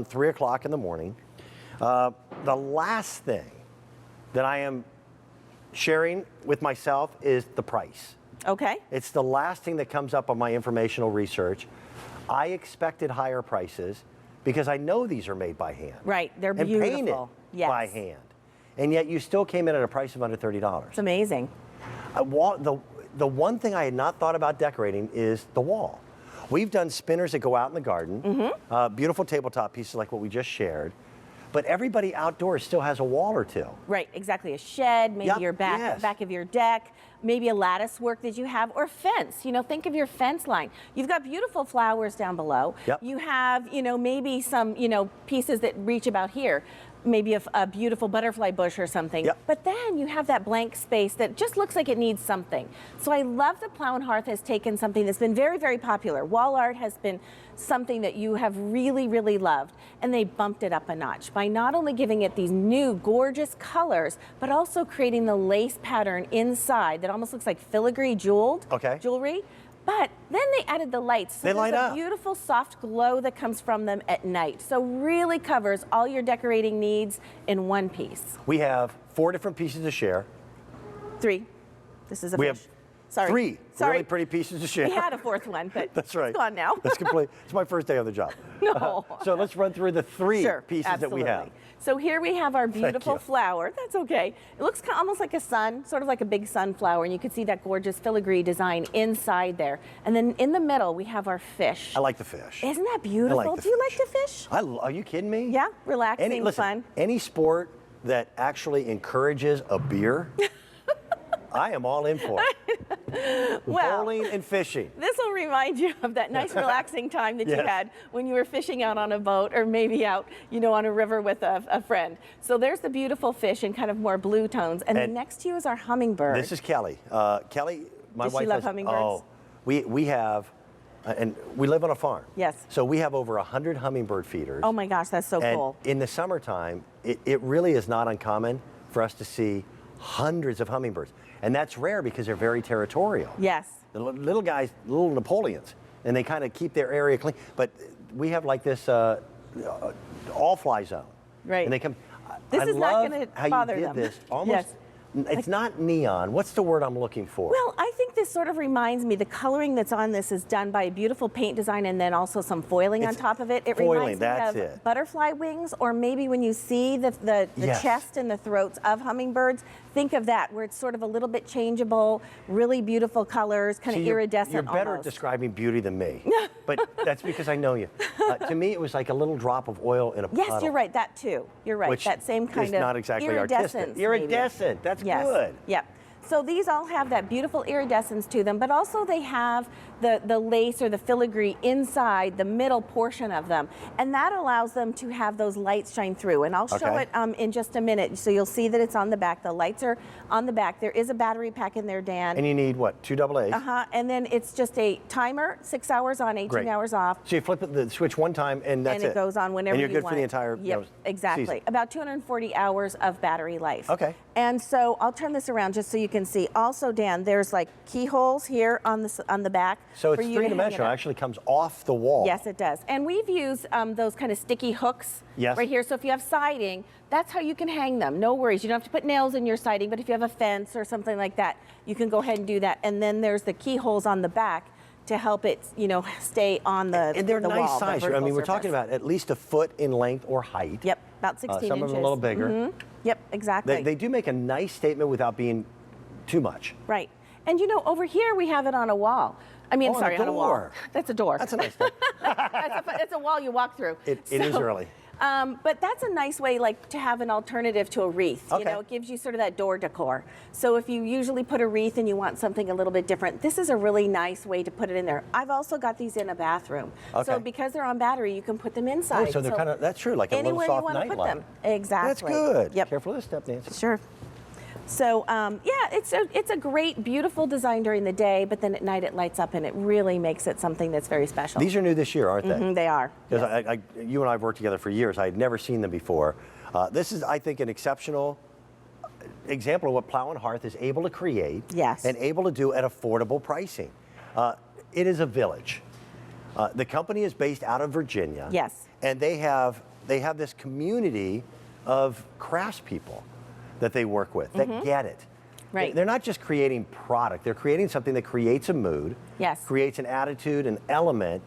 around 3 o'clock in the morning. The last thing that I am sharing with myself is the price. Okay. It's the last thing that comes up on my informational research. I expected higher prices because I know these are made by hand. Right, they're and beautiful. painted by hand. And yet you still came in at a price of under $30. It's amazing. The one thing I had not thought about decorating is the wall. We've done spinners that go out in the garden, beautiful tabletop pieces like what we just shared, but everybody outdoors still has a wall or two. Right, exactly. A shed, maybe your back of your deck, maybe a lattice work that you have, or fence. You know, think of your fence line. You've got beautiful flowers down below. Yep. You have, you know, maybe some, you know, pieces that reach about here. Maybe a beautiful butterfly bush or something. Yep. But then you have that blank space that just looks like it needs something. So I love that Plow Hearth has taken something that's been very, very popular. Wall art has been something that you have really, really loved. And they bumped it up a notch by not only giving it these new gorgeous colors, but also creating the lace pattern inside that almost looks like filigree jewelry. But then they added the lights. So they light there's up. A beautiful soft glow that comes from them at night. So really covers all your decorating needs in one piece. We have 4 different pieces to share. 3. This is a We fish. have Sorry. 3 Sorry. really pretty pieces to share. We had a 4th one, but that's right. It's gone now. That's complete. It's my first day on the job. No. So let's run through the 3 pieces absolutely. that we have. So here we have our beautiful you. flower. That's okay. It looks almost like a sun, sort of like a big sunflower, and you can see that gorgeous filigree design inside there. And then in the middle, we have our fish. I like the fish. Isn't that beautiful? I like the Do you fish. like the fish? Are you kidding me? Yeah, relaxing, listen, fun. Any sport that actually encourages a beer, I am all in for it. Well, bowling and fishing. This will remind you of that nice relaxing time that you Yes. had when you were fishing out on a boat or maybe out, you know, on a river with a friend. So there's the beautiful fish in kind of more blue tones. And then next to you is our hummingbird. This is Kelly. Kelly, my Does wife she love has, hummingbirds? Oh, we have, and we live on a farm. Yes. So we have over 100 hummingbird feeders. Oh my gosh, that's so and cool. in the summertime, it really is not uncommon for us to see hundreds of hummingbirds. And that's rare because they're very territorial. Yes. The little guys, little Napoleons, and they kind of keep their area clean. But we have like this all-fly zone. Right. And they come. This I is not love gonna how bother you did them. this. Almost. Yes. It's not neon. What's the word I'm looking for? Well, I think this sort of reminds me, the coloring that's on this is done by a beautiful paint design and then also some foiling on top of it. It foiling, reminds that's me of it. butterfly wings, or maybe when you see the Yes. chest and the throats of hummingbirds, think of that, where it's sort of a little bit changeable, really beautiful colors, kind of iridescent You're better at almost. describing beauty than me. But that's because I know you. To me, it was like a little drop of oil in a puddle. Yes, you're right, that too. You're right, Which that same kind is of not exactly iridescence. artistic. maybe. Iridescent, that's Yes. good. Yep. So these all have that beautiful iridescence to them, but also they have the lace or the filigree inside the middle portion of them. And that allows them to have those lights shine through. And I'll show it in just a minute. So you'll see that it's on the back. The lights are on the back. There is a battery pack in there, Dan. And you need what, 2 AA's? And then it's just a timer, 6 hours on, 18 hours off. So you flip the switch one time and that's it. And it goes on whenever you want. And you're good for the entire exactly. season. About 240 hours of battery life. Okay. And so I'll turn this around just so you can see. Also, Dan, there's like keyholes here on the back. So it's for you to hang it three-dimensional. up. It actually comes off the wall. Yes, it does. And we've used those kind of sticky hooks Yes. right here. So if you have siding, that's how you can hang them. No worries. You don't have to put nails in your siding, but if you have a fence or something like that, you can go ahead and do that. And then there's the keyholes on the back to help it, you know, stay on the And they're the nice wall, the size. I vertical mean, we're surface. talking about at least a foot in length or height. Yep, about 16 Some inches. of them a little bigger. Yep, exactly. They do make a nice statement without being too much. Right. And you know, over here we have it on a wall. I mean, Oh, sorry, on a on a wall. door. That's a door. That's a nice thing. It's a wall you walk through. It is early. But that's a nice way, like, to have an alternative to a wreath. Okay. You know, it gives you sort of that door decor. So if you usually put a wreath and you want something a little bit different, this is a really nice way to put it in there. I've also got these in a bathroom. Okay. So because they're on battery, you can put them inside. Oh, so they're kind of, that's true, like a little anywhere soft you want to put nightlight. them. Exactly. That's good. Yep. Careful of this step, Nancy. Sure. So yeah, it's a great, beautiful design during the day, but then at night it lights up and it really makes it something that's very special. These are new this year, aren't they? They are. Because Yes. you and I have worked together for years. I had never seen them before. This is, I think, an exceptional example of what Plow Hearth is able to create Yes. and able to do at affordable pricing. It is a village. The company is based out of Virginia. Yes. And they have they have this community of craftspeople that they work with that get it. Right. They're not just creating product, they're creating something that creates a mood, Yes. creates an attitude, an element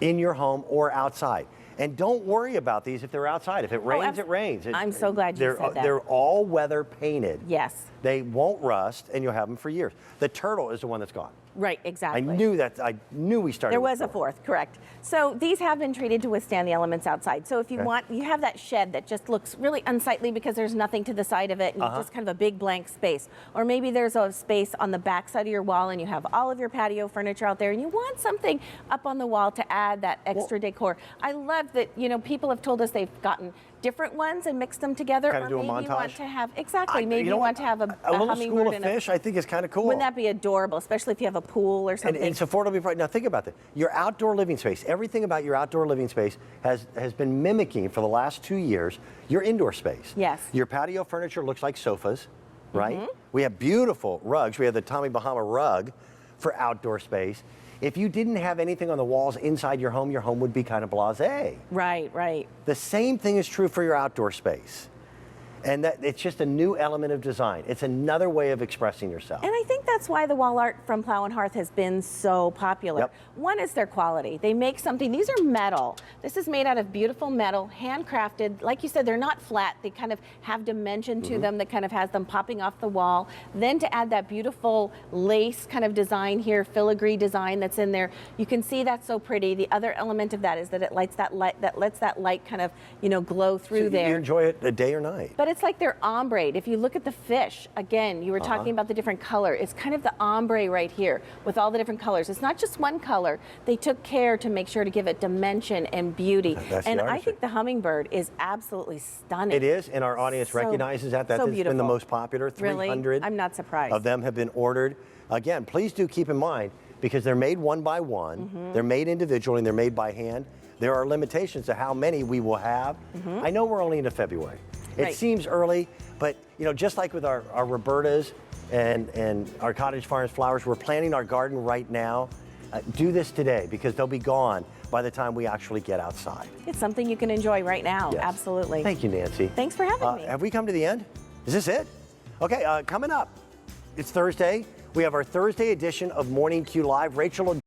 in your home or outside. And don't worry about these if they're outside. If it rains, it rains. I'm so glad you said that. They're all weather painted. Yes. They won't rust, and you'll have them for years. The turtle is the one that's gone. Right, exactly. I knew we started. There with was a fourth, correct. So these have been treated to withstand the elements outside. So if you want, you have that shed that just looks really unsightly because there's nothing to the side of it and just kind of a big blank space. Or maybe there's a space on the back side of your wall and you have all of your patio furniture out there and you want something up on the wall to add that extra decor. I love that, you know, people have told us they've gotten different ones and mixed them together. Kind of do a maybe you montage? want to have, exactly, maybe you want to have a little hummingbird school of and fish, I think is kind of cool. Wouldn't that be adorable, especially if you have a pool or something? And it's affordably priced. Now think about that. Your outdoor living space, everything about your outdoor living space has been mimicking for the last 2 years your indoor space. Yes. Your patio furniture looks like sofas, right? We have beautiful rugs. We have the Tommy Bahama rug for outdoor space. If you didn't have anything on the walls inside your home would be kind of blasé. Right, right. The same thing is true for your outdoor space. And that it's just a new element of design. It's another way of expressing yourself. And I think that's why the wall art from Plow Hearth has been so popular. Yep. One is their quality. They make something, these are metal. This is made out of beautiful metal, handcrafted. Like you said, they're not flat. They kind of have dimension to them that kind of has them popping off the wall. Then to add that beautiful lace kind of design here, filigree design that's in there, you can see that's so pretty. The other element of that is that it lights that light, that lets that light kind of, you know, glow through So there. you enjoy it a day or night. But it's like they're ombre. If you look at the fish, again, you were talking about the different color. It's kind of the ombre right here with all the different colors. It's not just one color. They took care to make sure to give it dimension and beauty. That's and the I artistry. think the hummingbird is absolutely stunning. It is, and our audience So- recognizes that. That so has been the beautiful. most popular. Really? 300 I'm not surprised. of them have been ordered. Again, please do keep in mind, because they're made one by one, they're made individually, and they're made by hand. There are limitations to how many we will have. I know we're only into February. It Right. seems early, but you know, just like with our Robertas and our cottage farms flowers, we're planting our garden right now. Do this today because they'll be gone by the time we actually get outside. It's something you can enjoy right now. Yes. Absolutely. Thank you, Nancy. Thanks for having me. Have we come to the end? Is this it? Okay, coming up, it's Thursday. We have our Thursday edition of Morning Q Live. Rachel